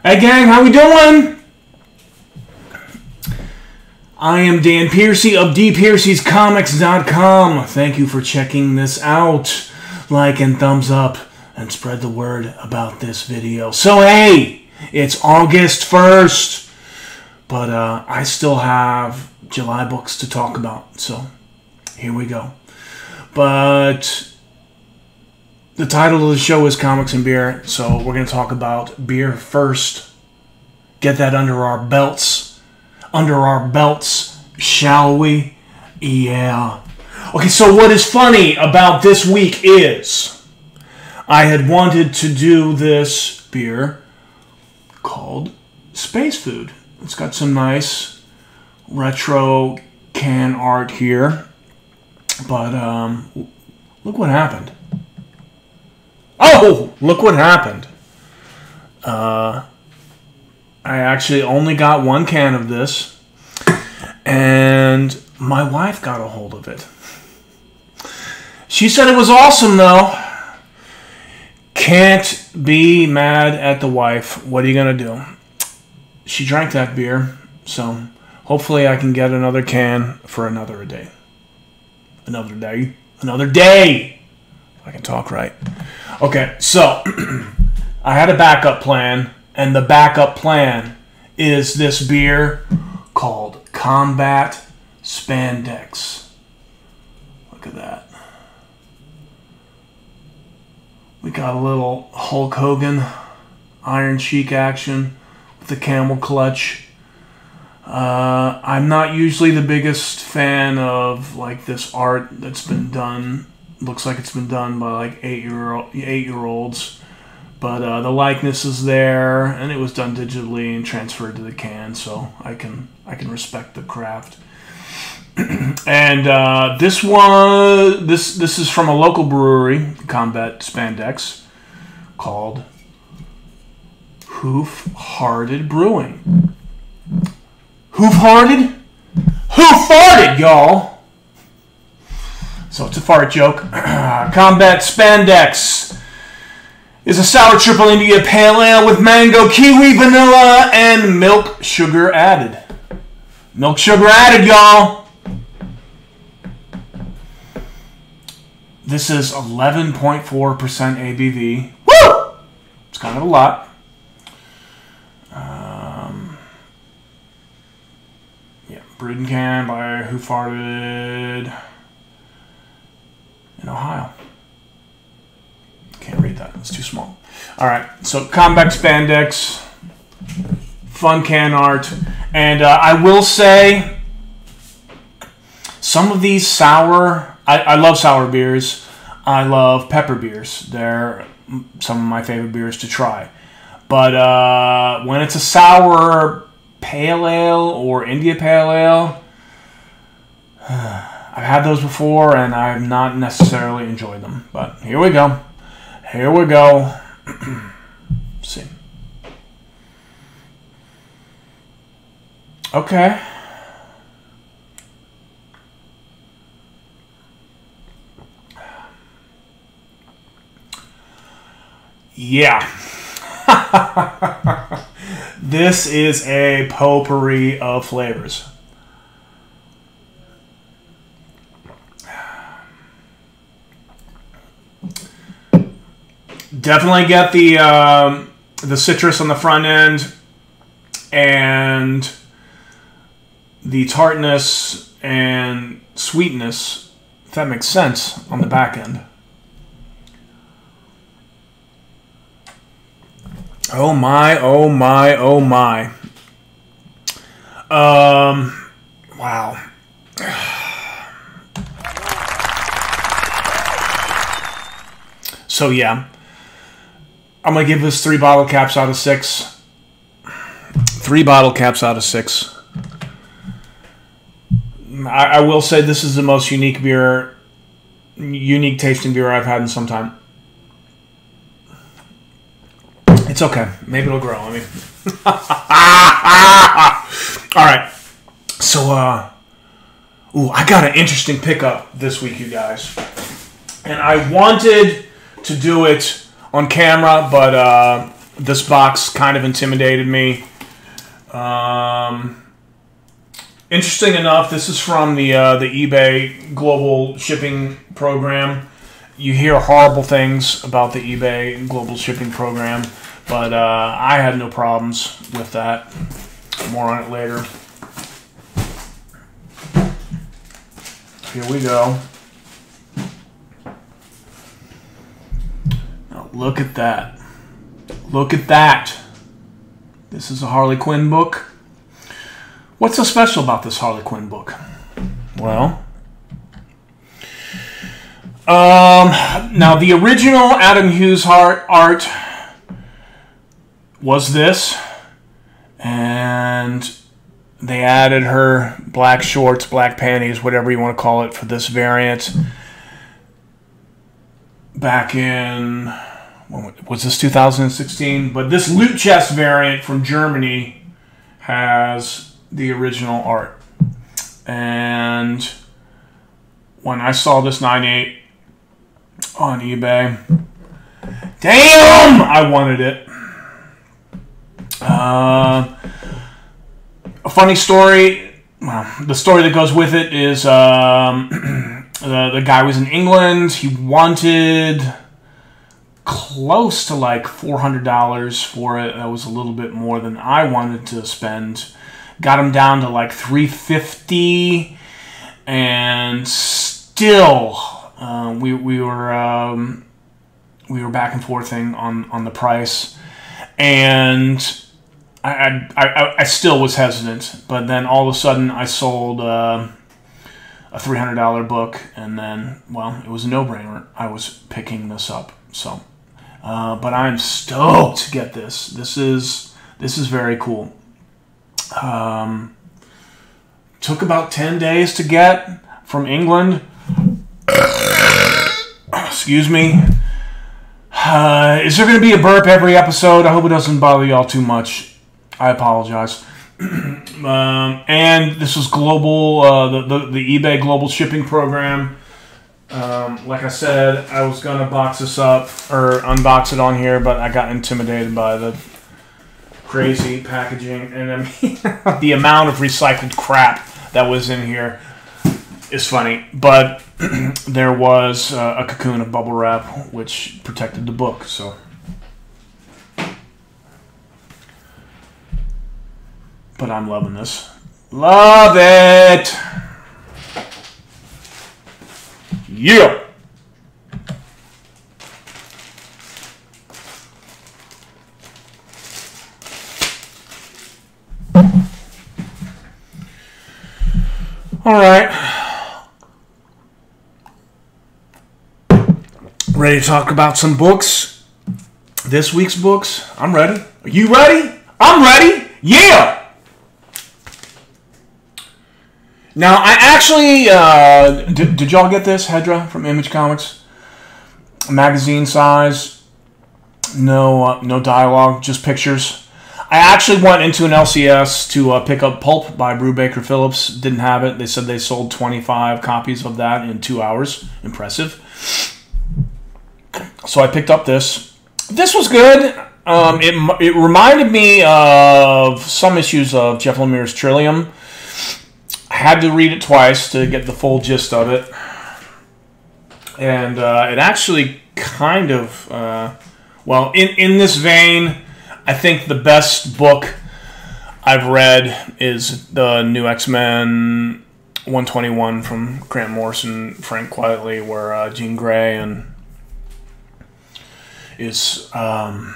Hey gang, how we doing? I am Dan Piercy of DPiercysComics.com. Thank you for checking this out. Like and thumbs up and spread the word about this video. So hey, it's August 1st, but I still have July books to talk about, so here we go. But the title of the show is Comics and Beer, so we're going to talk about beer first. Get that under our belts. Under our belts, shall we? Yeah. Okay, so what is funny about this week is I had wanted to do this beer called Space Food. It's got some nice retro can art here, but look what happened. Oh, look what happened. I actually only got one can of this, and my wife got a hold of it. She said it was awesome, though. Can't be mad at the wife. What are you going to do? She drank that beer, so hopefully I can get another can for another day. Another day. Another day! If I can talk right. Okay, so I had a backup plan, and the backup plan is this beer called Combat Spandex. Look at that. We got a little Hulk Hogan Iron Sheik action with the camel clutch. I'm not usually the biggest fan of like this art that's been done. Looks like it's been done by like eight-year-olds, but the likeness is there, and it was done digitally and transferred to the can, so I can respect the craft. And this is from a local brewery, Combat Spandex, called Hoof-Hearted Brewing. Hoof-Hearted? Who farted, y'all? So it's a fart joke. Combat Spandex is a sour triple India pale ale with mango, kiwi, vanilla, and milk sugar added. Milk sugar added, y'all. This is 11.4% ABV. Woo! It's kind of a lot. Yeah, brewed and canned by Who Farted in Ohio. Can't read that. It's too small. All right. So Combat Spandex, fun can art, and I will say some of these sour. I love sour beers. I love pepper beers. They're some of my favorite beers to try. But when it's a sour pale ale or India pale ale, I've had those before, and I've not necessarily enjoyed them. But here we go. Here we go. Let's see. Okay. Yeah. This is a potpourri of flavors. Definitely get the citrus on the front end and the tartness and sweetness, if that makes sense, on the back end. Oh my, oh my, oh my. Wow. So yeah, I'm going to give this 3 bottle caps out of 6. 3 bottle caps out of 6. I will say this is the most unique tasting beer I've had in some time. It's okay. Maybe it'll grow on me. All right. So, I got an interesting pickup this week, you guys. And I wanted to do it on camera, but This box kind of intimidated me. Interesting enough, this is from the eBay Global Shipping Program. You hear horrible things about the eBay Global Shipping Program, but I had no problems with that. More on it later. Here we go. Now look at that. Look at that. This is a Harley Quinn book. What's so special about this Harley Quinn book? Well, now the original Adam Hughes art was this, and they added her black shorts, black panties, whatever you want to call it, for this variant. Back in, was this 2016? But this loot chest variant from Germany has the original art. And when I saw this 9.8 on eBay, damn, I wanted it. A funny story, well, the story that goes with it is the guy was in England. He wanted close to like $400 for it. That was a little bit more than I wanted to spend. Got him down to like $350, and still we were back and forthing on the price, and I still was hesitant. But then all of a sudden I sold a $300 book, and then, well, it was a no-brainer. I was picking this up. So, but I'm stoked to get this. This is very cool. Took about 10 days to get from England. Excuse me. Is there going to be a burp every episode? I hope it doesn't bother y'all too much. I apologize. And this was global, the eBay Global Shipping Program. Like I said, I was going to box this up or unbox it on here, but I got intimidated by the crazy packaging, and I mean, the amount of recycled crap that was in here is funny. But there was a cocoon of bubble wrap which protected the book. So, but I'm loving this. Love it. Yeah. All right. Ready to talk about some books? This week's books? I'm ready. Are you ready? I'm ready. Yeah! Now, I actually... did y'all get this? Hedra from Image Comics? Magazine size. No dialogue, just pictures. I actually went into an LCS to pick up Pulp by Brubaker Phillips. Didn't have it. They said they sold 25 copies of that in 2 hours. Impressive. So I picked up this. This was good. It reminded me of some issues of Jeff Lemire's Trillium. I had to read it twice to get the full gist of it. And it actually kind of... well, in this vein... I think the best book I've read is the new X-Men 121 from Grant Morrison, Frank Quitely, where Jean Grey is, well,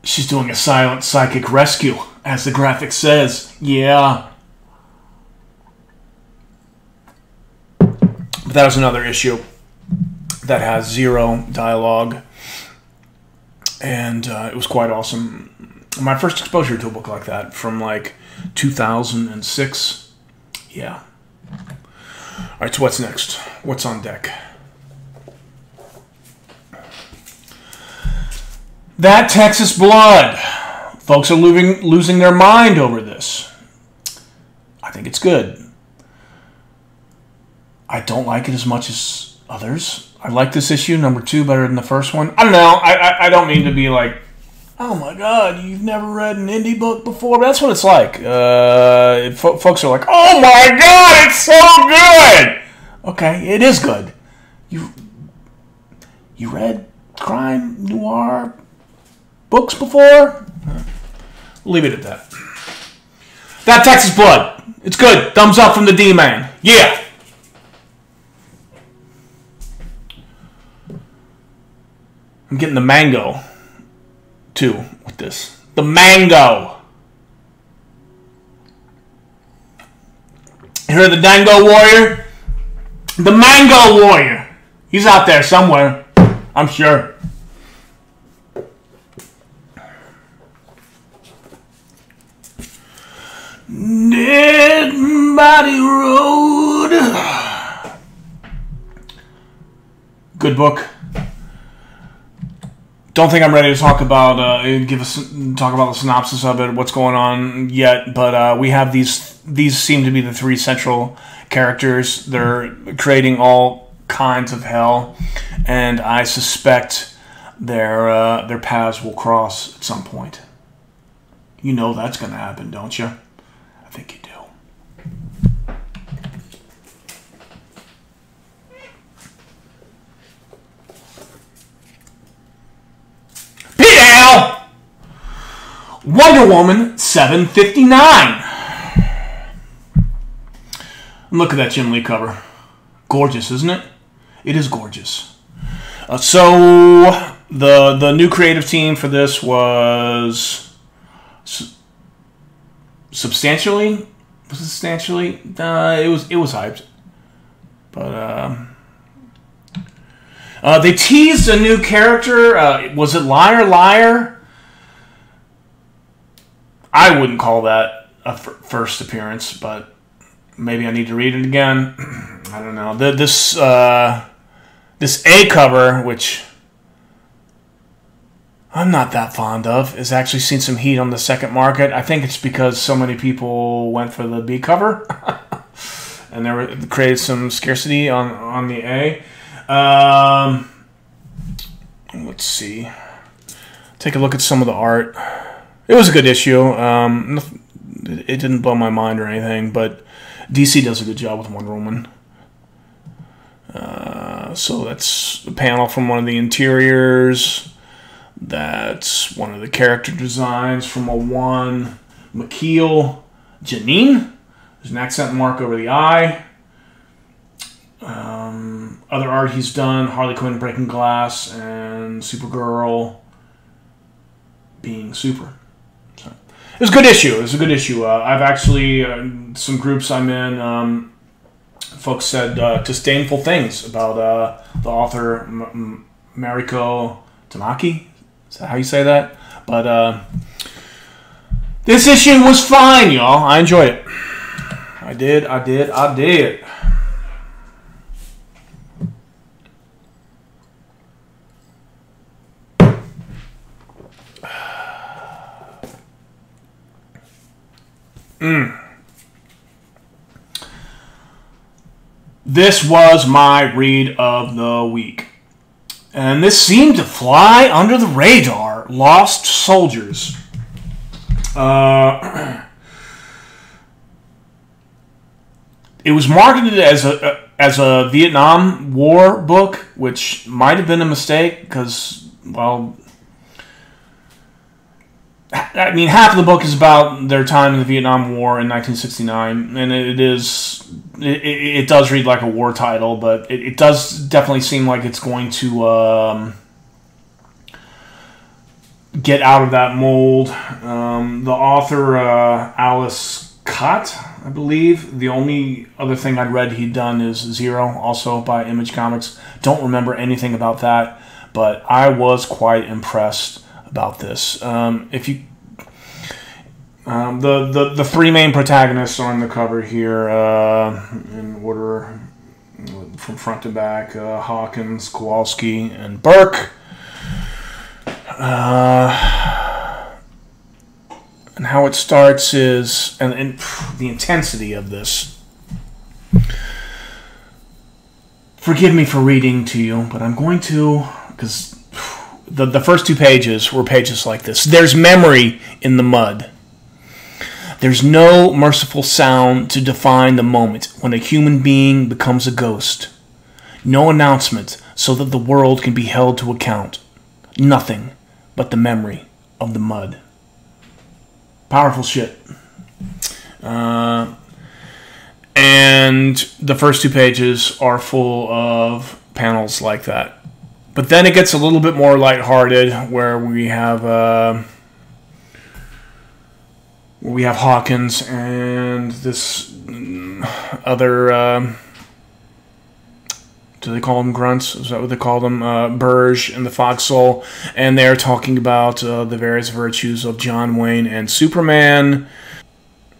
she's doing a silent psychic rescue, as the graphic says. Yeah. But that was another issue that has 0 dialogue, and it was quite awesome. My first exposure to a book like that from like 2006. Yeah. All right, so what's next? What's on deck? That Texas Blood. Folks are losing their mind over this. I think it's good. I don't like it as much as others. I like this issue, number 2, better than the first one. I don't know. I don't mean to be like, oh my God, you've never read an indie book before? But that's what it's like. Folks are like, oh my God, it's so good! Okay, it is good. You read crime, noir books before? Leave it at that. That Texas Blood. It's good. Thumbs up from the D-Man. Yeah! I'm getting the mango, too, with this. The mango! You heard the Dango Warrior? The Mango Warrior! He's out there somewhere, I'm sure. Dead Body Road. Good book. Don't think I'm ready to talk about talk about the synopsis of it, what's going on yet. But we have these. These seem to be the 3 central characters. They're creating all kinds of hell, and I suspect their paths will cross at some point. You know that's going to happen, don't you? I think you do. P.L. Wonder Woman 759. Look at that Jim Lee cover. Gorgeous, isn't it? It is gorgeous. So the new creative team for this was substantially. It was hyped, but they teased a new character. Was it Liar? I wouldn't call that a first appearance, but maybe I need to read it again. I don't know. This A cover, which I'm not that fond of, has actually seen some heat on the second market. I think it's because so many people went for the B cover, and there created some scarcity on the A. Let's see. Take a look at some of the art. It was a good issue. It didn't blow my mind or anything, but DC does a good job with Wonder Woman. So that's a panel from one of the interiors. That's one of the character designs from a 1 McKeel Janine. There's an accent mark over the eye. Other art he's done, Harley Quinn breaking glass and Supergirl being super. So, it was a good issue. It was a good issue. I've actually, some groups I'm in, folks said disdainful things about the author Mariko Tamaki. Is that how you say that? But this issue was fine, y'all. I enjoyed it. I did. This was my read of the week. And this seemed to fly under the radar. Lost Soldiers. It was marketed as a Vietnam War book, which might have been a mistake because, well, I mean, half of the book is about their time in the Vietnam War in 1969, and it does read like a war title, but it does definitely seem like it's going to get out of that mold. The author, Alice Cott, I believe. The only other thing I'd read he'd done is Zero, also by Image Comics. Don't remember anything about that, but I was quite impressed about this. If you the 3 main protagonists are on the cover here in order from front to back: Hawkins, Kowalski, and Burke. And how it starts is, and the intensity of this. Forgive me for reading to you, but I'm going to, because the first 2 pages were pages like this. There's memory in the mud. There's no merciful sound to define the moment when a human being becomes a ghost. No announcement so that the world can be held to account. Nothing but the memory of the mud. Powerful shit. And the first 2 pages are full of panels like that. But then it gets a little bit more lighthearted, where we have Hawkins and this other, do they call them grunts? Is that what they call them? Burge and the Foxhole. And they're talking about the various virtues of John Wayne and Superman.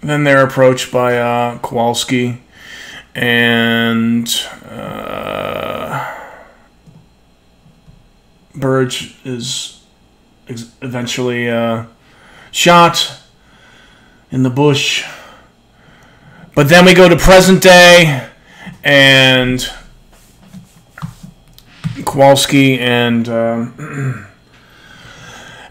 Then they're approached by Kowalski, and Burge is eventually shot in the bush. But then we go to present day, and Kowalski and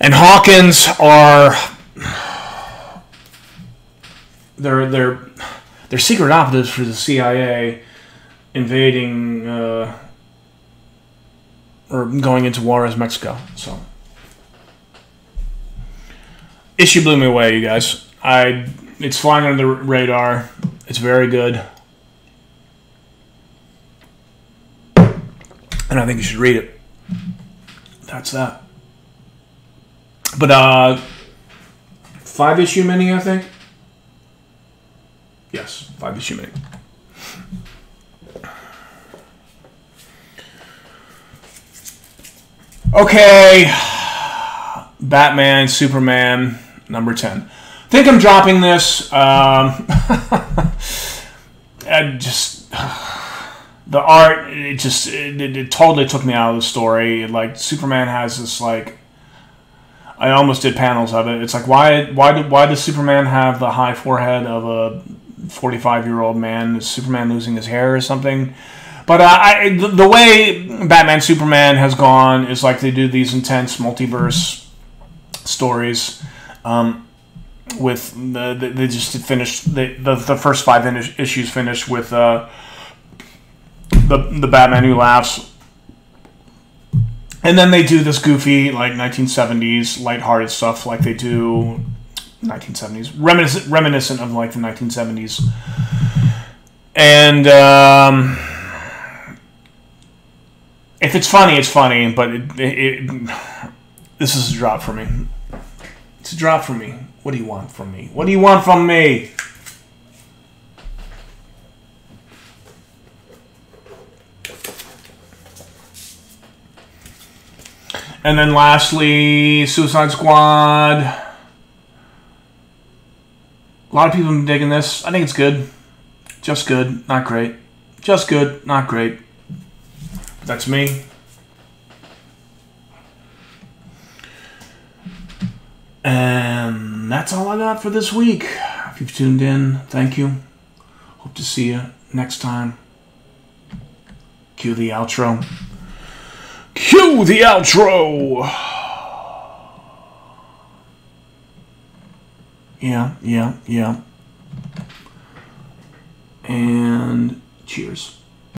Hawkins are they're secret operatives for the CIA, invading or going into Juarez, Mexico. So issue blew me away, you guys. It's flying under the radar. It's very good, and I think you should read it. That's that. But 5-issue mini, I think. Yes, 5-issue mini. Okay, Batman, Superman, number 10. I think I'm dropping this. The art, it totally took me out of the story. Like, Superman has this, like, I almost did panels of it. It's like, why does Superman have the high forehead of a 45-year-old man? Is Superman losing his hair or something? But the way Batman Superman has gone is like they do these intense multiverse stories. With they just finished the first 5 issues finished with the Batman Who Laughs. And then they do this goofy, like, 1970s, lighthearted stuff like they do 1970s, reminiscent of, like, the 1970s. And if it's funny, it's funny, but this is a drop for me. It's a drop for me. What do you want from me? What do you want from me? And then lastly, Suicide Squad. A lot of people have been digging this. I think it's good. Just good, not great. Just good, not great. That's me. And that's all I got for this week. If you've tuned in, thank you. Hope to see you next time. Cue the outro. Cue the outro! Yeah. And cheers.